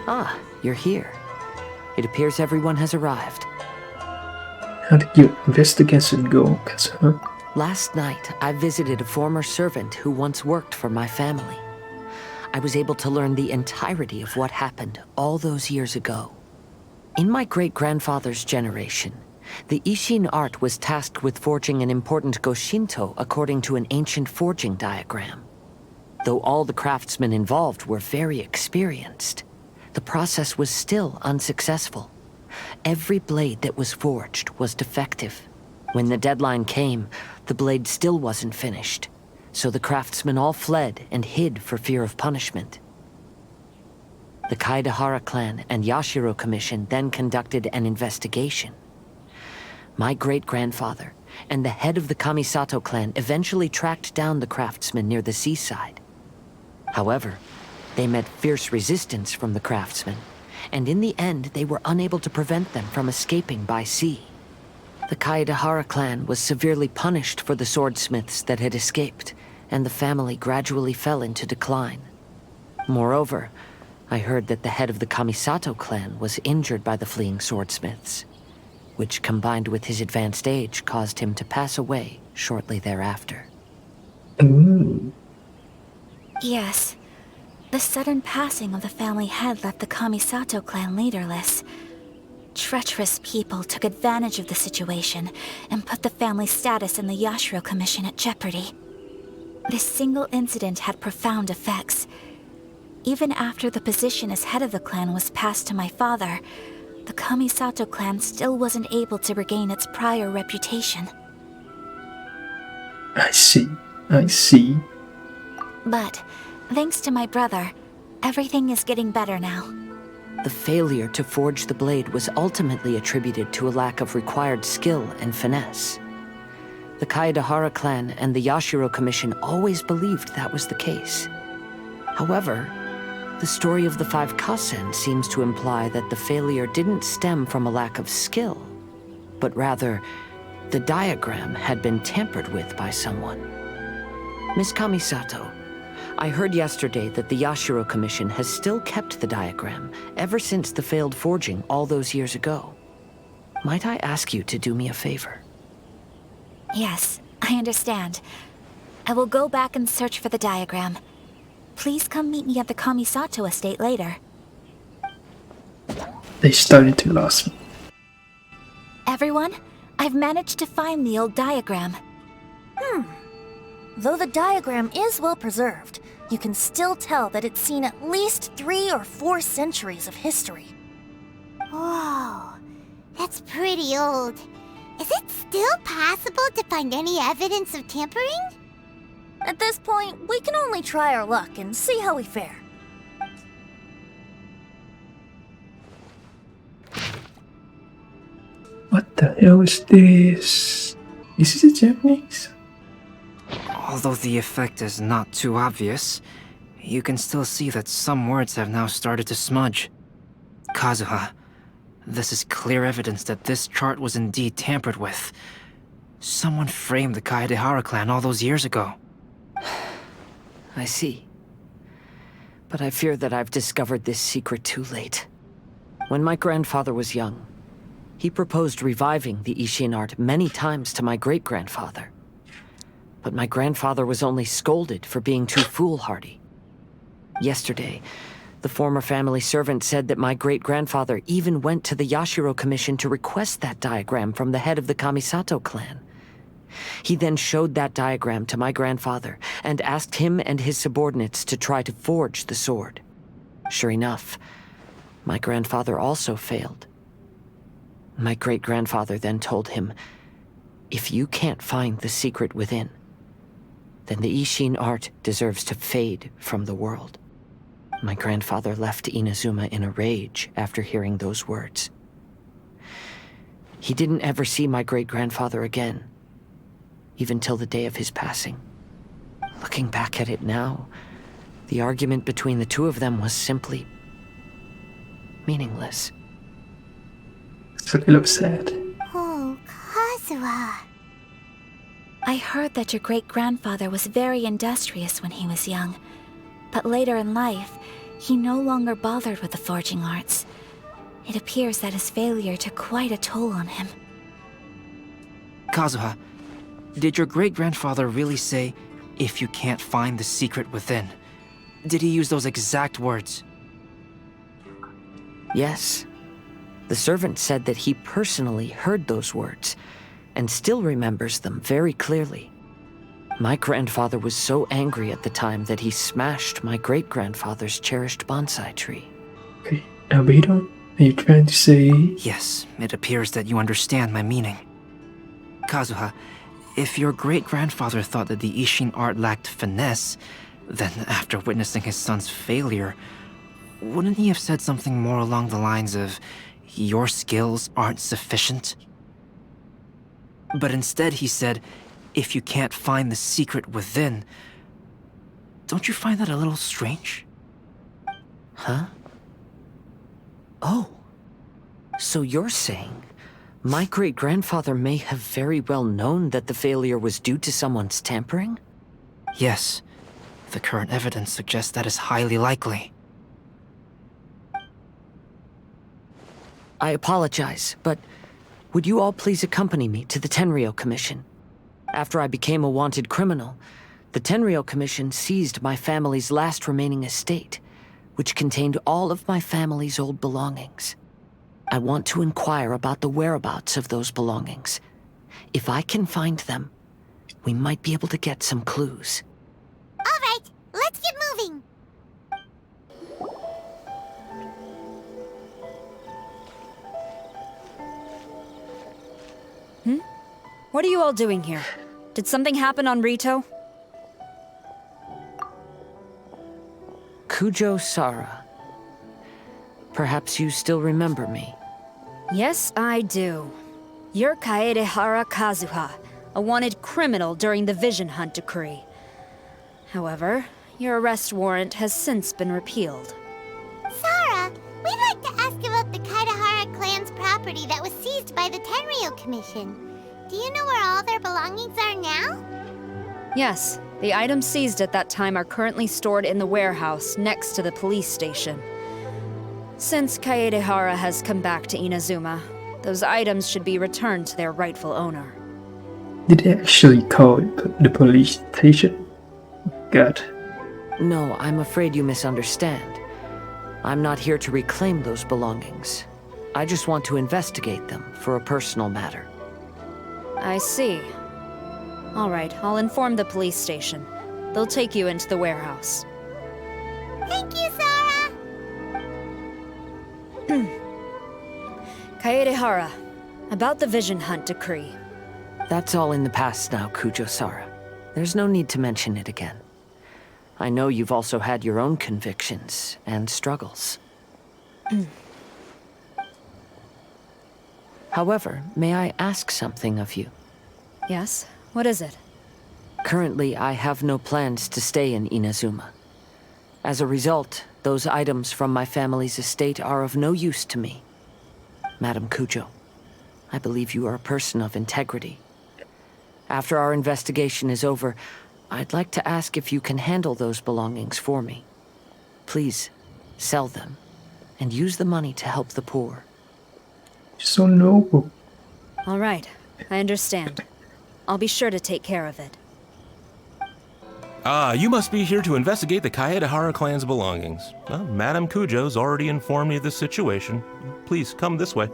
Ah, you're here. It appears everyone has arrived. How did your investigation go, Kasen? Last night, I visited a former servant who once worked for my family. I was able to learn the entirety of what happened all those years ago. In my great-grandfather's generation, the Ishin art was tasked with forging an important Goshinto according to an ancient forging diagram. Though all the craftsmen involved were very experienced, the process was still unsuccessful. Every blade that was forged was defective. When the deadline came, the blade still wasn't finished, so the craftsmen all fled and hid for fear of punishment. The Kaedehara clan and Yashiro Commission then conducted an investigation. My great-grandfather and the head of the Kamisato clan eventually tracked down the craftsmen near the seaside. However, they met fierce resistance from the craftsmen, and in the end they were unable to prevent them from escaping by sea. The Kaedehara clan was severely punished for the swordsmiths that had escaped, and the family gradually fell into decline. Moreover, I heard that the head of the Kamisato clan was injured by the fleeing swordsmiths, which combined with his advanced age caused him to pass away shortly thereafter. Yes. The sudden passing of the family head left the Kamisato clan leaderless. Treacherous people took advantage of the situation and put the family's status in the Yashiro Commission at jeopardy. This single incident had profound effects. Even after the position as head of the clan was passed to my father, the Kamisato clan still wasn't able to regain its prior reputation. I see. But, thanks to my brother, everything is getting better now. The failure to forge the blade was ultimately attributed to a lack of required skill and finesse. The Kaedehara clan and the Yashiro Commission always believed that was the case. However, the story of the 5 Kasen seems to imply that the failure didn't stem from a lack of skill, but rather, the diagram had been tampered with by someone. Miss Kamisato, I heard yesterday that the Yashiro Commission has still kept the diagram ever since the failed forging all those years ago. Might I ask you to do me a favor? Yes, I understand. I will go back and search for the diagram. Please come meet me at the Kamisato estate later. They started to lose me. Everyone, I've managed to find the old diagram. Though the diagram is well preserved, you can still tell that it's seen at least 3 or 4 centuries of history. Whoa, that's pretty old. Is it still possible to find any evidence of tampering? At this point, we can only try our luck and see how we fare. What the hell is this? Is this Japanese? Although the effect is not too obvious, you can still see that some words have now started to smudge. Kazuha, this is clear evidence that this chart was indeed tampered with. Someone framed the Kaedehara clan all those years ago. I see. But I fear that I've discovered this secret too late. When my grandfather was young, he proposed reviving the Ishin art many times to my great-grandfather. But my grandfather was only scolded for being too foolhardy. Yesterday, the former family servant said that my great-grandfather even went to the Yashiro Commission to request that diagram from the head of the Kamisato clan. He then showed that diagram to my grandfather and asked him and his subordinates to try to forge the sword. Sure enough, my grandfather also failed. My great-grandfather then told him, "If you can't find the secret within, then the Ishin art deserves to fade from the world." My grandfather left Inazuma in a rage after hearing those words. He didn't ever see my great-grandfather again, even till the day of his passing. Looking back at it now, the argument between the two of them was simply meaningless. It's a little sad. Oh, Kazuha. I heard that your great-grandfather was very industrious when he was young, but later in life, he no longer bothered with the forging arts. It appears that his failure took quite a toll on him. Kazuha, did your great-grandfather really say, "If you can't find the secret within"? Did he use those exact words? Yes. The servant said that he personally heard those words, and still remembers them very clearly. My grandfather was so angry at the time that he smashed my great-grandfather's cherished bonsai tree. Okay, Albedo, are you trying to say... Yes, it appears that you understand my meaning. Kazuha, if your great-grandfather thought that the Ishin art lacked finesse, then after witnessing his son's failure, wouldn't he have said something more along the lines of, "Your skills aren't sufficient"? But instead he said, "If you can't find the secret within." Don't you find that a little strange? Huh? Oh. So you're saying my great-grandfather may have very well known that the failure was due to someone's tampering? Yes. The current evidence suggests that is highly likely. I apologize, but would you all please accompany me to the Tenryo Commission? After I became a wanted criminal, the Tenryo Commission seized my family's last remaining estate, which contained all of my family's old belongings. I want to inquire about the whereabouts of those belongings. If I can find them, we might be able to get some clues. All right, let's get moving. What are you all doing here? Did something happen on Rito? Kujo Sara. Perhaps you still remember me. Yes, I do. You're Kaedehara Kazuha, a wanted criminal during the Vision Hunt decree. However, your arrest warrant has since been repealed. Sarah, we'd like to ask about the Kaedehara clan's property that was seized by the Tenryo Commission. Do you know where all their belongings are now? Yes, the items seized at that time are currently stored in the warehouse next to the police station. Since Kaedehara has come back to Inazuma, those items should be returned to their rightful owner. Did they actually call the police station? God. No, I'm afraid you misunderstand. I'm not here to reclaim those belongings. I just want to investigate them for a personal matter. I see. All right, I'll inform the police station. They'll take you into the warehouse. Thank you, Sarah! Kaedehara, about the Vision Hunt decree. That's all in the past now, Kujo-Sara. There's no need to mention it again. I know you've also had your own convictions and struggles. However, may I ask something of you? Yes? What is it? Currently, I have no plans to stay in Inazuma. As a result, those items from my family's estate are of no use to me. Madam Kujo, I believe you are a person of integrity. After our investigation is over, I'd like to ask if you can handle those belongings for me. Please, sell them, and use the money to help the poor. So noble. All right, I understand. I'll be sure to take care of it. You must be here to investigate the Kaedehara clan's belongings. Well, Madame Kujo's already informed me of this situation. Please, come this way.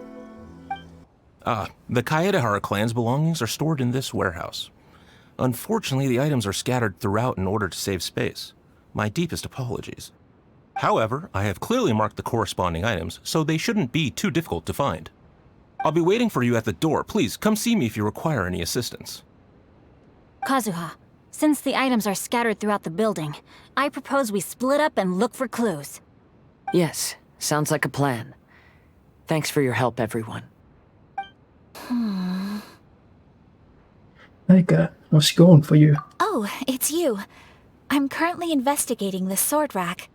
The Kaedehara clan's belongings are stored in this warehouse. Unfortunately, the items are scattered throughout in order to save space. My deepest apologies. However, I have clearly marked the corresponding items, so they shouldn't be too difficult to find. I'll be waiting for you at the door. Please, come see me if you require any assistance. Kazuha, since the items are scattered throughout the building, I propose we split up and look for clues. Yes, sounds like a plan. Thanks for your help, everyone. Micah, what's going for you? Oh, it's you. I'm currently investigating the sword rack.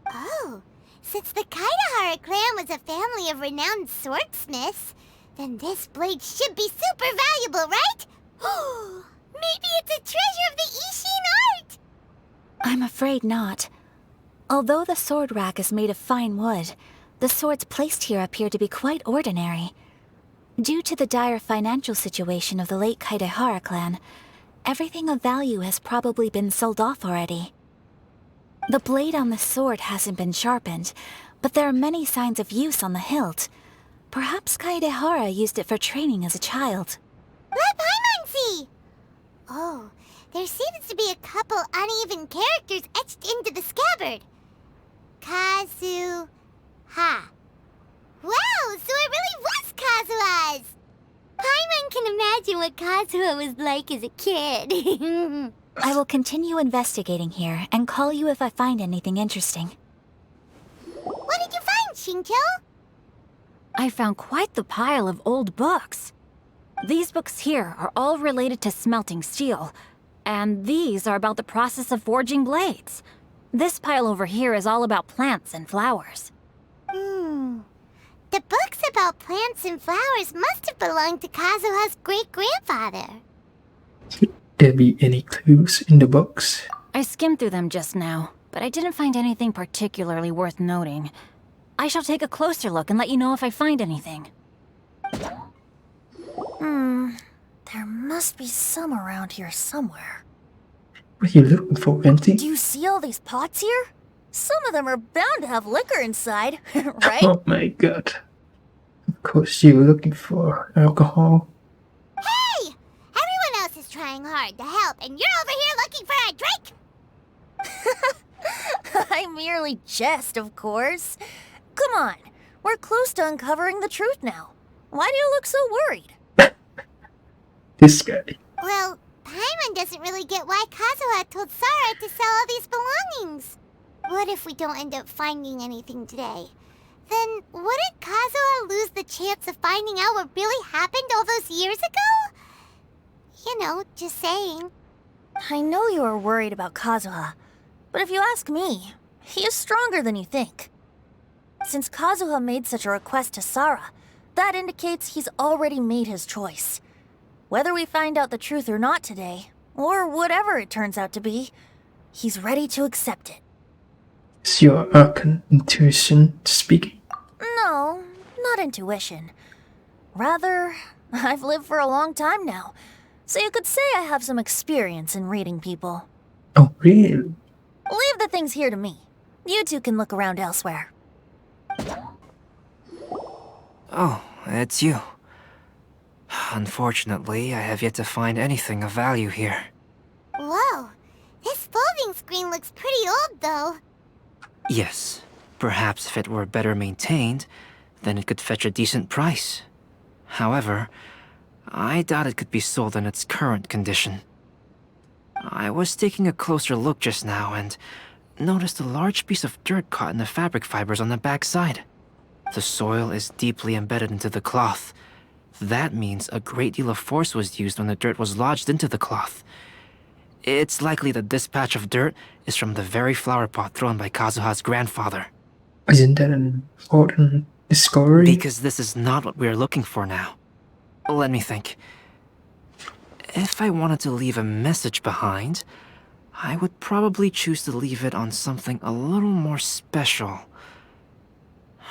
Oh, since the Kaedehara clan was a family of renowned swordsmiths, then this blade should be super valuable, right? Maybe it's a treasure of the Ishin art! I'm afraid not. Although the sword rack is made of fine wood, the swords placed here appear to be quite ordinary. Due to the dire financial situation of the late Kaedehara clan, everything of value has probably been sold off already. The blade on the sword hasn't been sharpened, but there are many signs of use on the hilt. Perhaps Kaedehara used it for training as a child. Let Paimon see! Oh, there seems to be a couple uneven characters etched into the scabbard. Kazuha. Wow, so it really was Kazuha's! Paimon can imagine what Kazuha was like as a kid. I will continue investigating here and call you if I find anything interesting. What did you find, Shincho? I found quite the pile of old books. These books here are all related to smelting steel, and these are about the process of forging blades. This pile over here is all about plants and flowers. The books about plants and flowers must have belonged to Kazuha's great-grandfather. Should there be any clues in the books? I skimmed through them just now, but I didn't find anything particularly worth noting. I shall take a closer look and let you know if I find anything. There must be some around here somewhere. What are you looking for, Venti? Do you see all these pots here? Some of them are bound to have liquor inside, right? Oh my god. Of course you were looking for alcohol. Hey! Everyone else is trying hard to help, and you're over here looking for a drink! I merely jest, of course. Come on, we're close to uncovering the truth now. Why do you look so worried? This guy. Well, Paimon doesn't really get why Kazuha told Sara to sell all these belongings. What if we don't end up finding anything today? Then wouldn't Kazuha lose the chance of finding out what really happened all those years ago? You know, just saying. I know you are worried about Kazuha, but if you ask me, he is stronger than you think. Since Kazuha made such a request to Sara, that indicates he's already made his choice. Whether we find out the truth or not today, or whatever it turns out to be, he's ready to accept it. Is your arcane intuition speaking? No, not intuition. Rather, I've lived for a long time now, so you could say I have some experience in reading people. Oh, really? Leave the things here to me. You two can look around elsewhere. Oh, it's you. Unfortunately, I have yet to find anything of value here. Whoa, this folding screen looks pretty old though. Yes, perhaps if it were better maintained, then it could fetch a decent price. However, I doubt it could be sold in its current condition. I was taking a closer look just now and noticed a large piece of dirt caught in the fabric fibers on the back side. The soil is deeply embedded into the cloth. That means a great deal of force was used when the dirt was lodged into the cloth. It's likely that this patch of dirt is from the very flower pot thrown by Kazuha's grandfather. Isn't that an important discovery? Because this is not what we are looking for now. Let me think. If I wanted to leave a message behind, I would probably choose to leave it on something a little more special.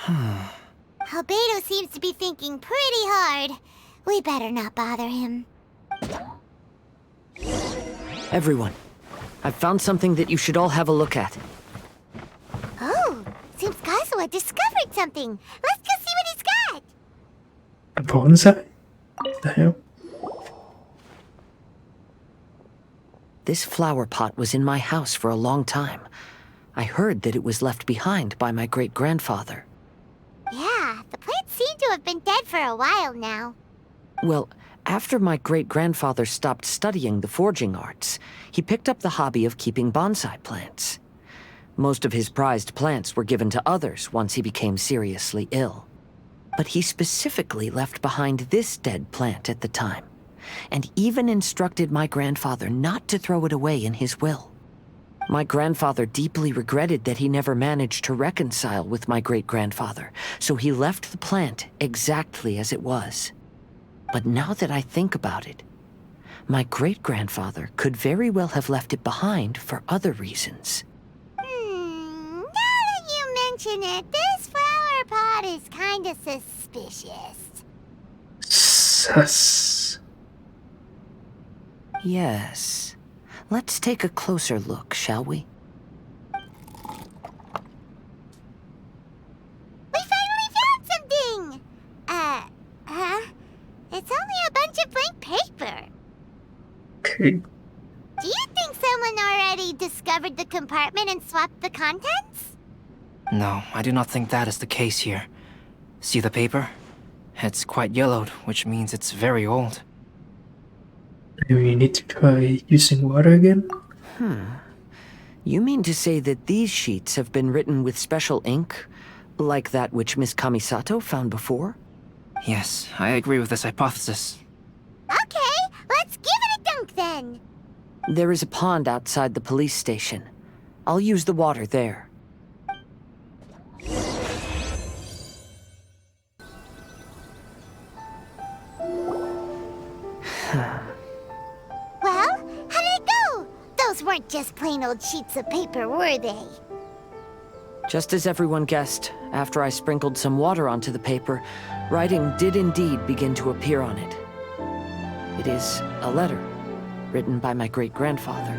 Albedo seems to be thinking pretty hard. We better not bother him. Everyone, I've found something that you should all have a look at. Oh, seems Kazuha discovered something. Let's go see what he's got. A bonsai? What the hell? This flower pot was in my house for a long time. I heard that it was left behind by my great-grandfather. Yeah, the plants seem to have been dead for a while now. Well, after my great-grandfather stopped studying the forging arts, he picked up the hobby of keeping bonsai plants. Most of his prized plants were given to others once he became seriously ill. But he specifically left behind this dead plant at the time, and even instructed my grandfather not to throw it away in his will. My grandfather deeply regretted that he never managed to reconcile with my great-grandfather, so he left the plant exactly as it was. But now that I think about it, my great-grandfather could very well have left it behind for other reasons. mention it, this flower pot is kinda suspicious. Sus. Yes. Let's take a closer look, shall we? We finally found something! Huh? It's only a bunch of blank paper. Okay. Do you think someone already discovered the compartment and swapped the contents? No, I do not think that is the case here. See the paper? It's quite yellowed, which means it's very old. Maybe we need to try using water again? You mean to say that these sheets have been written with special ink? Like that which Miss Kamisato found before? Yes, I agree with this hypothesis. Okay, let's give it a dunk then. There is a pond outside the police station. I'll use the water there. Well, how did it go? Those weren't just plain old sheets of paper, were they? Just as everyone guessed, after I sprinkled some water onto the paper, writing did indeed begin to appear on it. It is a letter, written by my great-grandfather.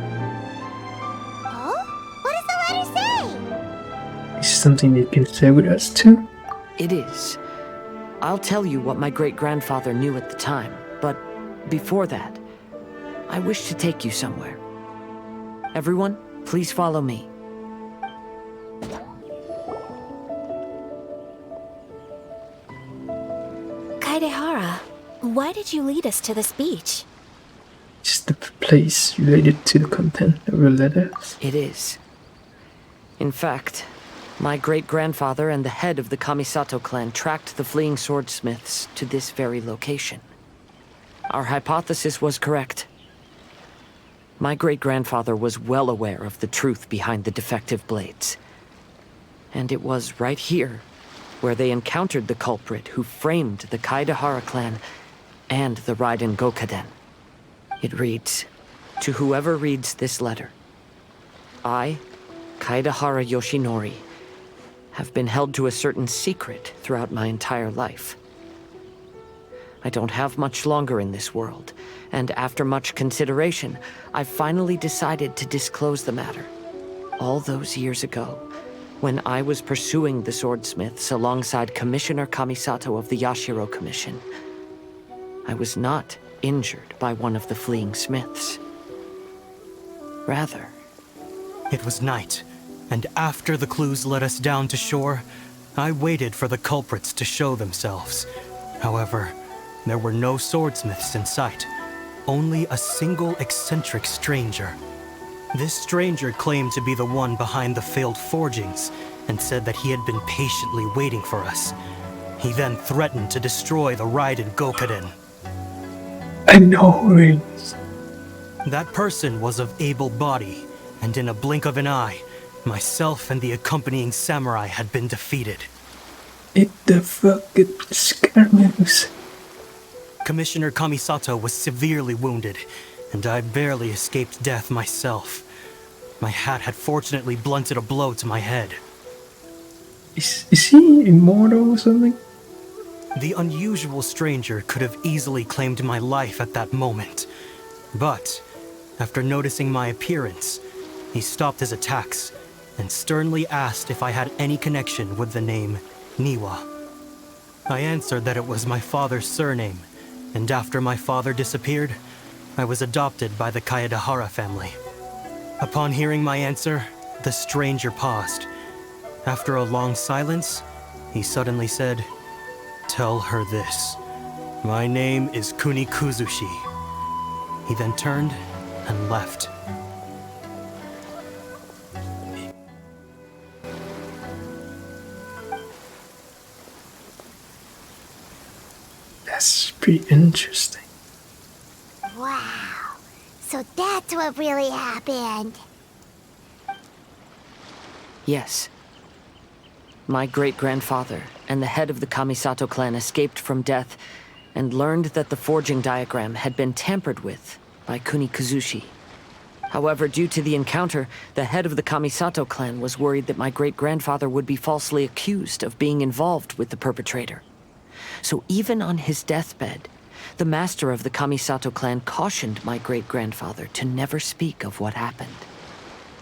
Oh? What does the letter say? Is this something you can share with us too? It is. I'll tell you what my great-grandfather knew at the time, but before that, I wish to take you somewhere. Everyone, please follow me. Kaedehara, why did you lead us to this beach? Is the place related to the content of the letter? It is. In fact, my great-grandfather and the head of the Kamisato clan tracked the fleeing swordsmiths to this very location. Our hypothesis was correct. My great-grandfather was well aware of the truth behind the defective blades. And it was right here where they encountered the culprit who framed the Kaedehara clan and the Raiden Gokaden. It reads, "To whoever reads this letter, I, Kaedehara Yoshinori, have been held to a certain secret throughout my entire life. I don't have much longer in this world, and after much consideration, I finally decided to disclose the matter. All those years ago, when I was pursuing the swordsmiths alongside Commissioner Kamisato of the Yashiro Commission, I was not injured by one of the fleeing smiths. Rather, It was night, and after the clues led us down to shore, I waited for the culprits to show themselves. However, there were no swordsmiths in sight, only a single eccentric stranger. This stranger claimed to be the one behind the failed forgings and said that he had been patiently waiting for us. He then threatened to destroy the Raiden Gokaden. I know who it is. That person was of able body, and in a blink of an eye, myself and the accompanying samurai had been defeated. It the fucking skirmish. Commissioner Kamisato was severely wounded, and I barely escaped death myself. My hat had fortunately blunted a blow to my head. Is he immortal or something? The unusual stranger could have easily claimed my life at that moment. But, after noticing my appearance, he stopped his attacks and sternly asked if I had any connection with the name Niwa. I answered that it was my father's surname, and after my father disappeared, I was adopted by the Kaedehara family. Upon hearing my answer, the stranger paused. After a long silence, he suddenly said, "Tell her this. My name is Kunikuzushi." He then turned and left. That's pretty interesting. Wow. So that's what really happened. yes. My great-grandfather and the head of the Kamisato clan escaped from death and learned that the forging diagram had been tampered with by Kunikuzushi. However, due to the encounter, the head of the Kamisato clan was worried that my great-grandfather would be falsely accused of being involved with the perpetrator. So even on his deathbed, the master of the Kamisato clan cautioned my great-grandfather to never speak of what happened.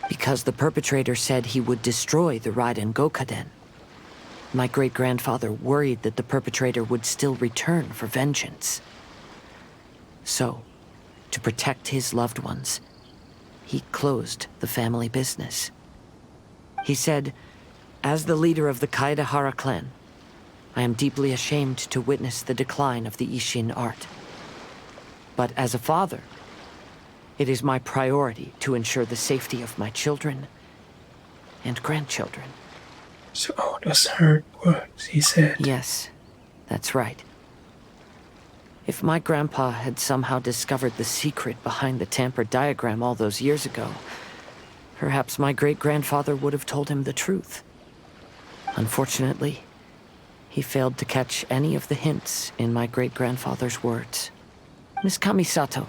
Because the perpetrator said he would destroy the Raiden Gokaden. My great-grandfather worried that the perpetrator would still return for vengeance. So, to protect his loved ones, he closed the family business. He said, "As the leader of the Kaedehara clan, I am deeply ashamed to witness the decline of the Isshin art. But as a father, it is my priority to ensure the safety of my children and grandchildren." So all those hurt words he said. Yes, that's right. If my grandpa had somehow discovered the secret behind the tampered diagram all those years ago, perhaps my great-grandfather would have told him the truth. Unfortunately, he failed to catch any of the hints in my great-grandfather's words. Miss Kamisato,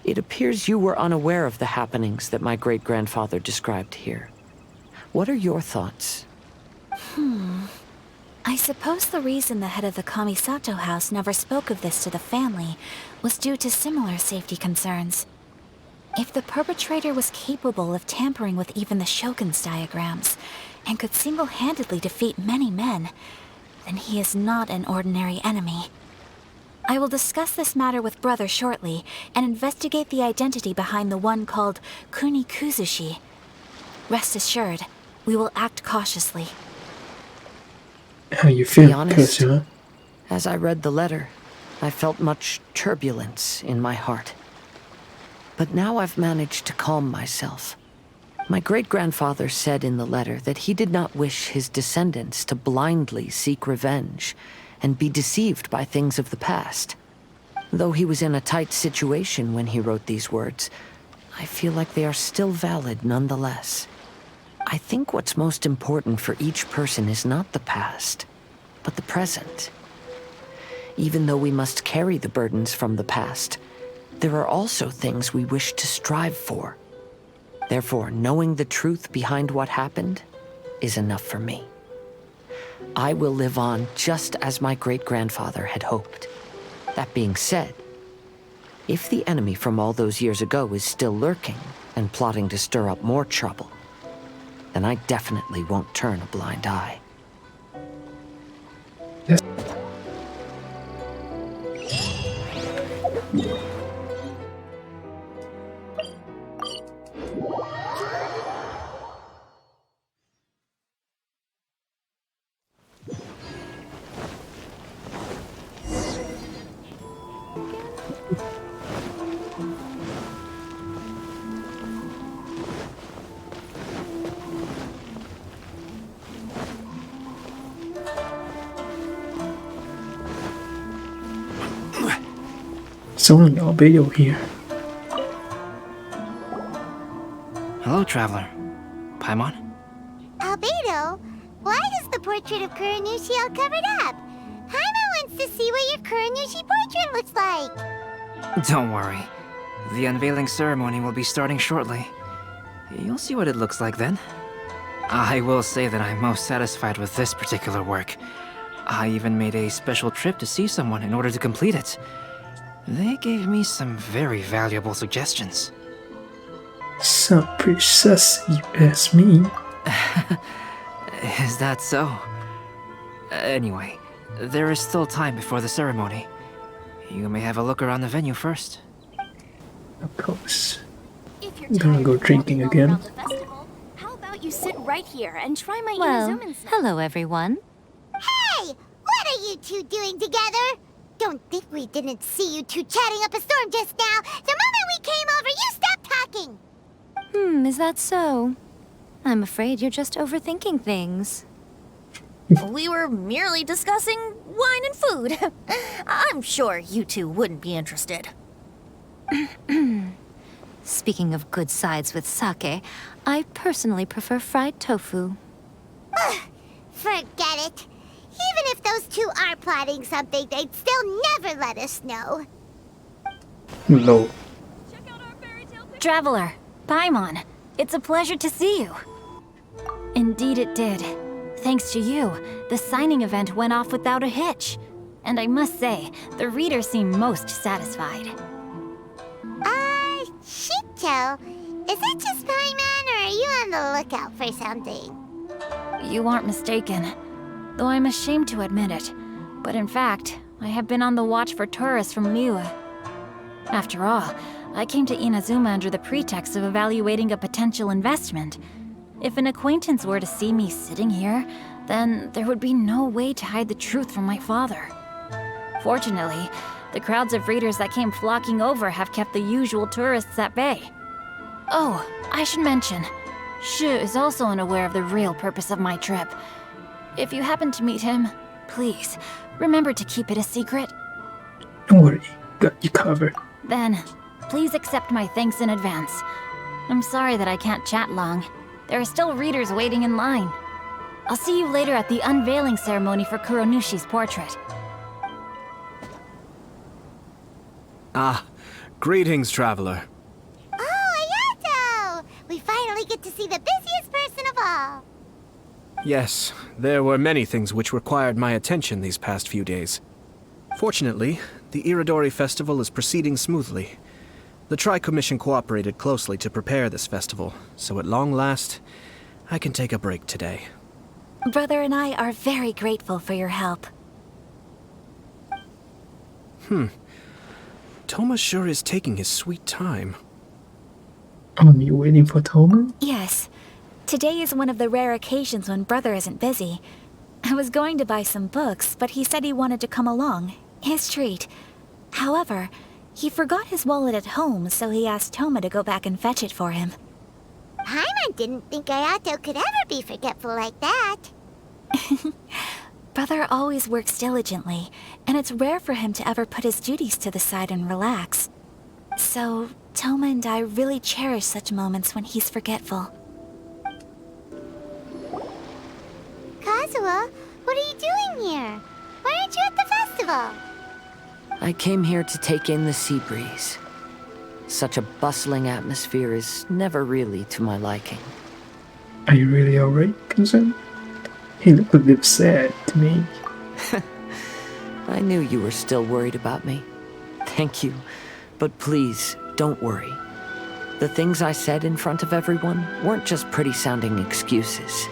it appears you were unaware of the happenings that my great-grandfather described here. What are your thoughts? I suppose the reason the head of the Kamisato house never spoke of this to the family was due to similar safety concerns. If the perpetrator was capable of tampering with even the Shogun's diagrams, and could single-handedly defeat many men, then he is not an ordinary enemy. I will discuss this matter with Brother shortly, and investigate the identity behind the one called Kunikuzushi. Rest assured, we will act cautiously. How you To feel, be honest, Kasen? as I read the letter, I felt much turbulence in my heart. But now I've managed to calm myself. My great-grandfather said in the letter that he did not wish his descendants to blindly seek revenge and be deceived by things of the past. Though he was in a tight situation when he wrote these words, I feel like they are still valid nonetheless. I think what's most important for each person is not the past, but the present. Even though we must carry the burdens from the past, there are also things we wish to strive for. Therefore, knowing the truth behind what happened is enough for me. I will live on just as my great-grandfather had hoped. That being said, if the enemy from all those years ago is still lurking and plotting to stir up more trouble, then I definitely won't turn a blind eye. Yes. Someone albedo here. Hello, traveler. Paimon? Albedo, why is the portrait of Kuronushi all covered up? Paimon wants to see what your Kuronushi portrait looks like. Don't worry. The unveiling ceremony will be starting shortly. You'll see what it looks like then. I will say that I'm most satisfied with this particular work. I even made a special trip to see someone in order to complete it. They gave me some very valuable suggestions. Sound pretty sus, you ask me. Is that so? Anyway, there is still time before the ceremony. You may have a look around the venue first. Of course. If you're I'm gonna tired go of drinking walking all again. around the festival, how about you sit right here and try my Well, Inazuman snack? hello everyone. Hey, what are you two doing together? Don't think we didn't see you two chatting up a storm just now. The moment we came over, you stopped talking. Is that so? I'm afraid you're just overthinking things. We were merely discussing wine and food. I'm sure you two wouldn't be interested. Speaking of good sides with sake, I personally prefer fried tofu. Forget it. Even if those two are plotting something, they'd still never let us know. No. Check out our fairy tale Traveler, Paimon, it's a pleasure to see you. Indeed it did. Thanks to you, the signing event went off without a hitch. And I must say, the readers seem most satisfied. Shito, is that just Paimon, or are you on the lookout for something? You aren't mistaken, though I'm ashamed to admit it. But in fact, I have been on the watch for tourists from Liyue. After all, I came to Inazuma under the pretext of evaluating a potential investment. If an acquaintance were to see me sitting here, then there would be no way to hide the truth from my father. Fortunately, the crowds of readers that came flocking over have kept the usual tourists at bay. Oh, I should mention, Shu is also unaware of the real purpose of my trip. If you happen to meet him, please, remember to keep it a secret. Don't worry, got you covered. Then, please accept my thanks in advance. I'm sorry that I can't chat long. There are still readers waiting in line. I'll see you later at the unveiling ceremony for Kuronushi's portrait. Ah, greetings, traveler. Oh, Ayato! We finally get to see the busiest person of all. Yes, there were many things which required my attention these past few days. Fortunately, the Iridori Festival is proceeding smoothly. The Tri-Commission cooperated closely to prepare this festival, so at long last, I can take a break today. Brother and I are very grateful for your help. Toma sure is taking his sweet time. You waiting for Toma? Yes. Today is one of the rare occasions when Brother isn't busy. I was going to buy some books, but he said he wanted to come along. His treat. However, he forgot his wallet at home, so he asked Toma to go back and fetch it for him. Paimon didn't think Ayato could ever be forgetful like that. Brother always works diligently, and it's rare for him to ever put his duties to the side and relax. So, Toma and I really cherish such moments when he's forgetful. Kazuha, what are you doing here? Why aren't you at the festival? I came here to take in the sea breeze. Such a bustling atmosphere is never really to my liking. Are you really alright, Kasen? He looked a bit sad to me. I knew you were still worried about me. Thank you. But please, don't worry. The things I said in front of everyone weren't just pretty-sounding excuses.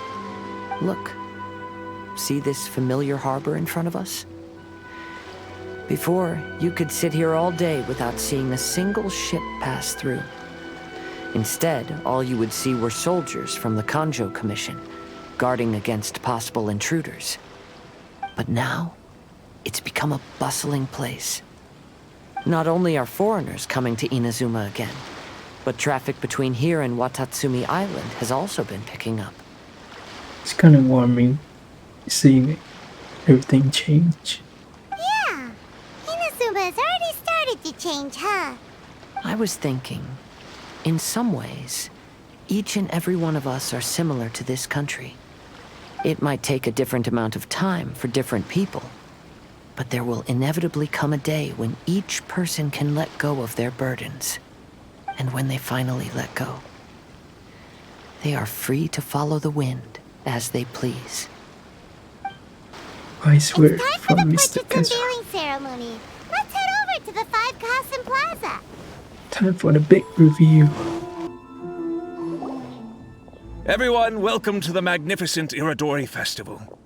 Look. See this familiar harbor in front of us? Before, you could sit here all day without seeing a single ship pass through. Instead, all you would see were soldiers from the Kanjo Commission, guarding against possible intruders. But now, it's become a bustling place. Not only are foreigners coming to Inazuma again, but traffic between here and Watatsumi Island has also been picking up. It's kind of warming seeing everything change. Yeah, Inazuma has already started to change, huh? I was thinking, in some ways, each and every one of us are similar to this country. It might take a different amount of time for different people, but there will inevitably come a day when each person can let go of their burdens. And when they finally let go, they are free to follow the wind as they please. I swear, It's time for from the Mr. portraits Kasen. unveiling ceremony. Let's head over to the 5 Kasen Plaza. Time for the big review. Everyone, welcome to the magnificent Iridori Festival.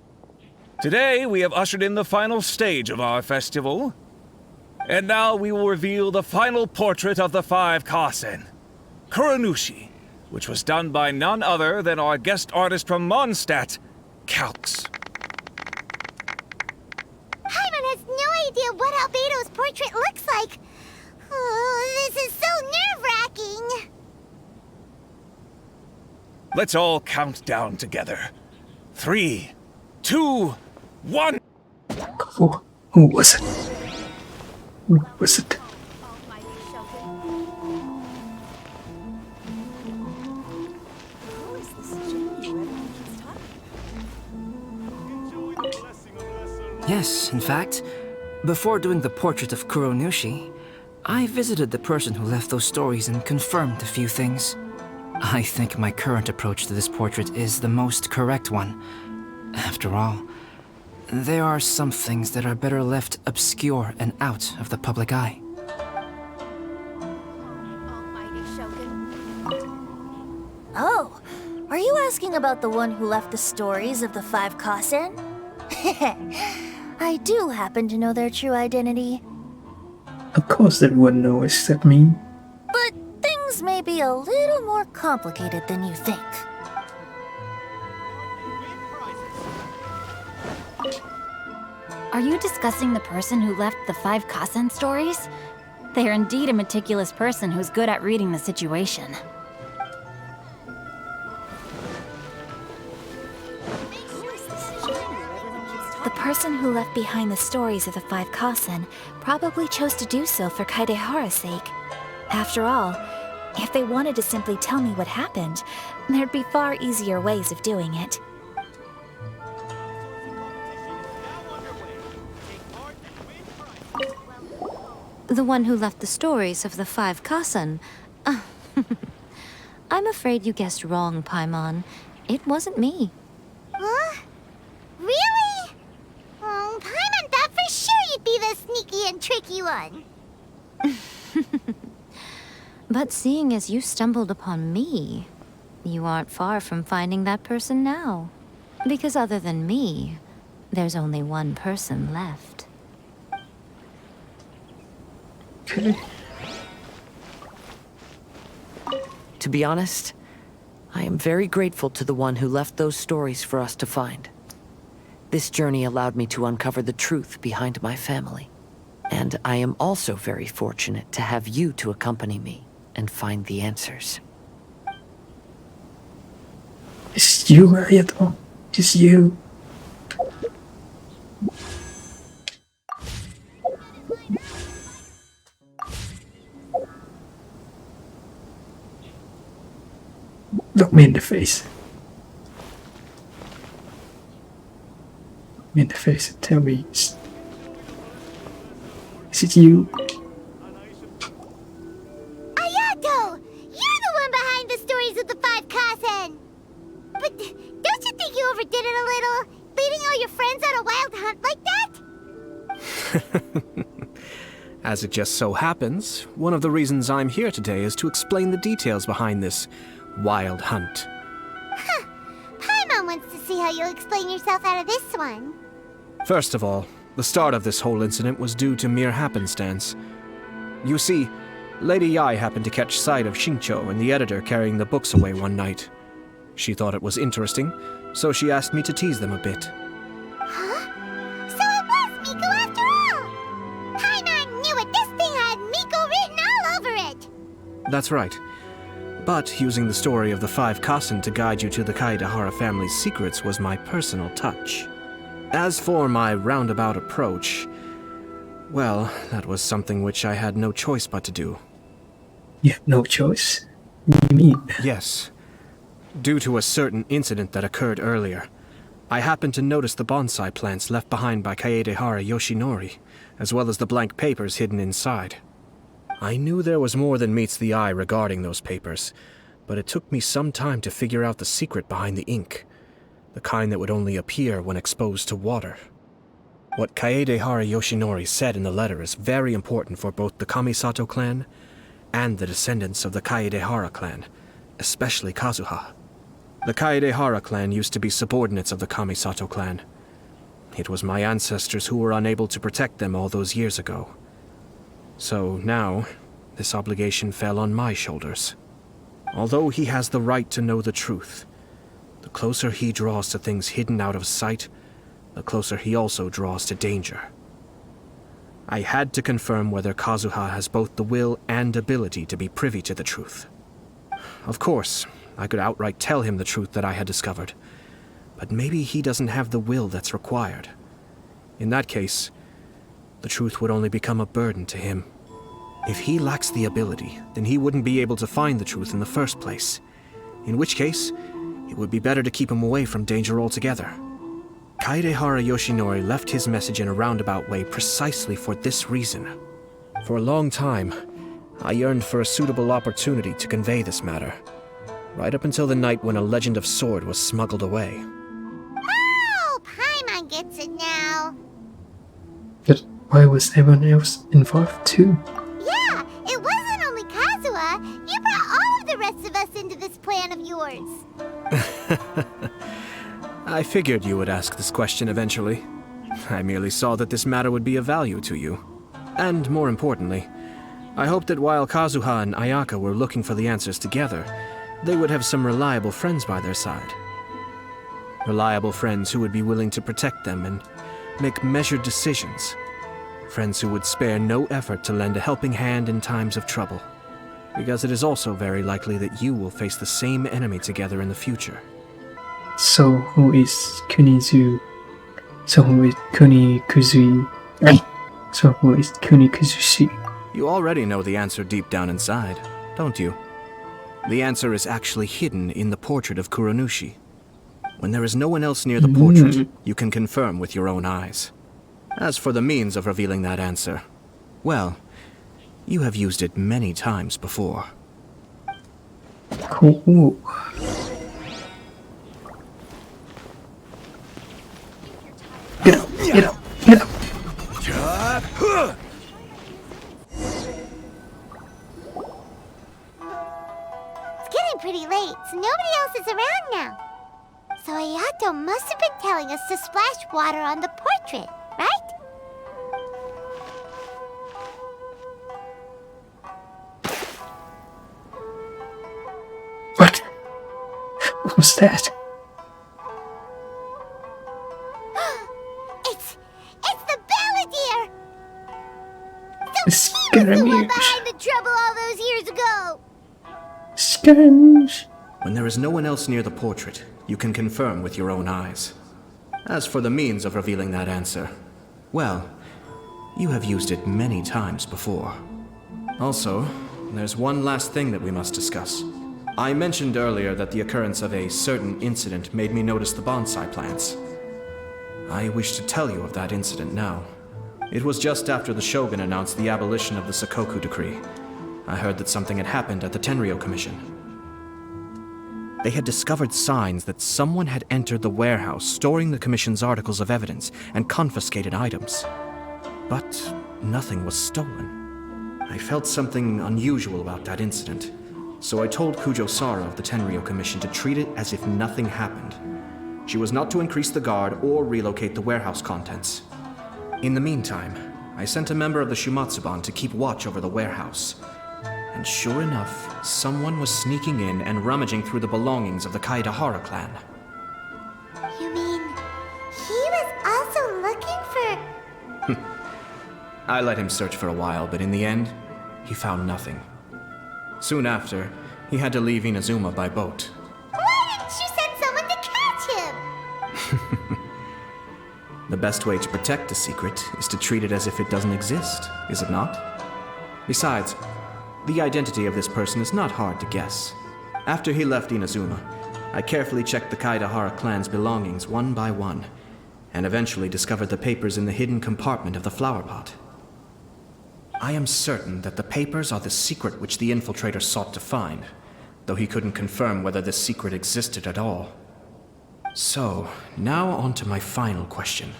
Today, we have ushered in the final stage of our festival. And now we will reveal the final portrait of the 5 Kasen, Kuronushi, which was done by none other than our guest artist from Mondstadt, Calx. Paimon has no idea what Albedo's portrait looks like. Oh, this is so nerve-wracking. Let's all count down together. 3, 2, 1. Who was it? Who was it? Yes, in fact, before doing the portrait of Kuronushi, I visited the person who left those stories and confirmed a few things. I think my current approach to this portrait is the most correct one. After all, there are some things that are better left obscure and out of the public eye. Oh, are you asking about the one who left the stories of the 5 Kasen? I do happen to know their true identity. Of course everyone knows except me. But things may be a little more complicated than you think. Are you discussing the person who left the 5 Kasen stories? They are indeed a meticulous person who's good at reading the situation. The person who left behind the stories of the 5 Kasen probably chose to do so for Kaedehara's sake. After all, if they wanted to simply tell me what happened, there'd be far easier ways of doing it. The one who left the stories of the 5 Kasen. I'm afraid you guessed wrong, Paimon. It wasn't me. Huh? Really? Oh, Paimon thought for sure you'd be the sneaky and tricky one. But seeing as you stumbled upon me, you aren't far from finding that person now. Because other than me, there's only one person left. Okay. To be honest, I am very grateful to the one who left those stories for us to find. This journey allowed me to uncover the truth behind my family. And I am also very fortunate to have you to accompany me and find the answers. It's you, Ariato. It's you. Look me in the face. Look me in the face and tell me, is it you? Ayato! You're the one behind the stories of the 5 Kasen! But don't you think you overdid it a little? Leading all your friends on a wild hunt like that? As it just so happens, one of the reasons I'm here today is to explain the details behind this wild hunt. Huh. Paimon wants to see how you'll explain yourself out of this one. First of all, the start of this whole incident was due to mere happenstance. You see, Lady Yai happened to catch sight of Shincho and the editor carrying the books away one night. She thought it was interesting, so she asked me to tease them a bit. Huh? So it was Miko after all! Paimon knew it! This thing had Miko written all over it! That's right. But using the story of the 5 Kasen to guide you to the Kaedehara family's secrets was my personal touch. As for my roundabout approach, well, that was something which I had no choice but to do. You have no choice? What do you mean? Yes. Due to a certain incident that occurred earlier, I happened to notice the bonsai plants left behind by Kaedehara Yoshinori, as well as the blank papers hidden inside. I knew there was more than meets the eye regarding those papers, but it took me some time to figure out the secret behind the ink, the kind that would only appear when exposed to water. What Kaedehara Yoshinori said in the letter is very important for both the Kamisato clan and the descendants of the Kaedehara clan, especially Kazuha. The Kaedehara clan used to be subordinates of the Kamisato clan. It was my ancestors who were unable to protect them all those years ago. So now, this obligation fell on my shoulders. Although he has the right to know the truth, the closer he draws to things hidden out of sight, the closer he also draws to danger. I had to confirm whether Kazuha has both the will and ability to be privy to the truth. Of course, I could outright tell him the truth that I had discovered, but maybe he doesn't have the will that's required. In that case, the truth would only become a burden to him. If he lacks the ability, then he wouldn't be able to find the truth in the first place. In which case, it would be better to keep him away from danger altogether. Kaedehara Yoshinori left his message in a roundabout way precisely for this reason. For a long time, I yearned for a suitable opportunity to convey this matter, right up until the night when a legend of sword was smuggled away. Oh, Paimon gets it now. But why was everyone else involved too? Yeah, it wasn't only Kazuha. You brought all of the rest of us into this plan of yours. I figured you would ask this question eventually. I merely saw that this matter would be of value to you. And more importantly, I hoped that while Kazuha and Ayaka were looking for the answers together, they would have some reliable friends by their side. Reliable friends who would be willing to protect them and make measured decisions. Friends who would spare no effort to lend a helping hand in times of trouble. Because it is also very likely that you will face the same enemy together in the future. So who is Kunizu? So who is Kunikuzu? So who is Kunikuzushi? You already know the answer deep down inside, don't you? The answer is actually hidden in the portrait of Kuronushi. When there is no one else near the portrait, you can confirm with your own eyes. As for the means of revealing that answer, well, you have used it many times before. Cool. Get up, get up, get up. It's getting pretty late, so nobody else is around now. So Ayato must have been telling us to splash water on the portrait, right? What? What was that? It's the Balladeer! It's He was the one Scaramouche. behind the trouble all those years ago! Scaramouche. When there is no one else near the portrait, you can confirm with your own eyes. As for the means of revealing that answer, well, you have used it many times before. Also, there's one last thing that we must discuss. I mentioned earlier that the occurrence of a certain incident made me notice the bonsai plants. I wish to tell you of that incident now. It was just after the Shogun announced the abolition of the Sakoku decree. I heard that something had happened at the Tenryou Commission. They had discovered signs that someone had entered the warehouse storing the Commission's articles of evidence and confiscated items. But nothing was stolen. I felt something unusual about that incident, so I told Kujo Sara of the Tenryou Commission to treat it as if nothing happened. She was not to increase the guard or relocate the warehouse contents. In the meantime, I sent a member of the Shumatsuban to keep watch over the warehouse. And sure enough, someone was sneaking in and rummaging through the belongings of the Kaedahara clan. You mean, he was also looking for... I let him search for a while, but in the end, he found nothing. Soon after, he had to leave Inazuma by boat. Why didn't you send someone to catch him? The best way to protect a secret is to treat it as if it doesn't exist, is it not? Besides, the identity of this person is not hard to guess. After he left Inazuma, I carefully checked the Kaedahara clan's belongings one by one, and eventually discovered the papers in the hidden compartment of the flower pot. I am certain that the papers are the secret which the infiltrator sought to find, though he couldn't confirm whether this secret existed at all. So, now on to my final question.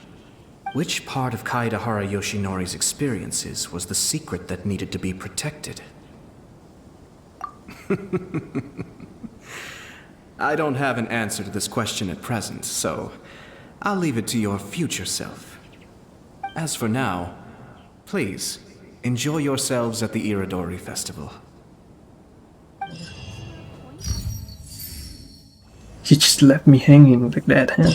Which part of Kaedahara Yoshinori's experiences was the secret that needed to be protected? I don't have an answer to this question at present, so I'll leave it to your future self. As for now, please, enjoy yourselves at the Iridori Festival. You just left me hanging like that, huh?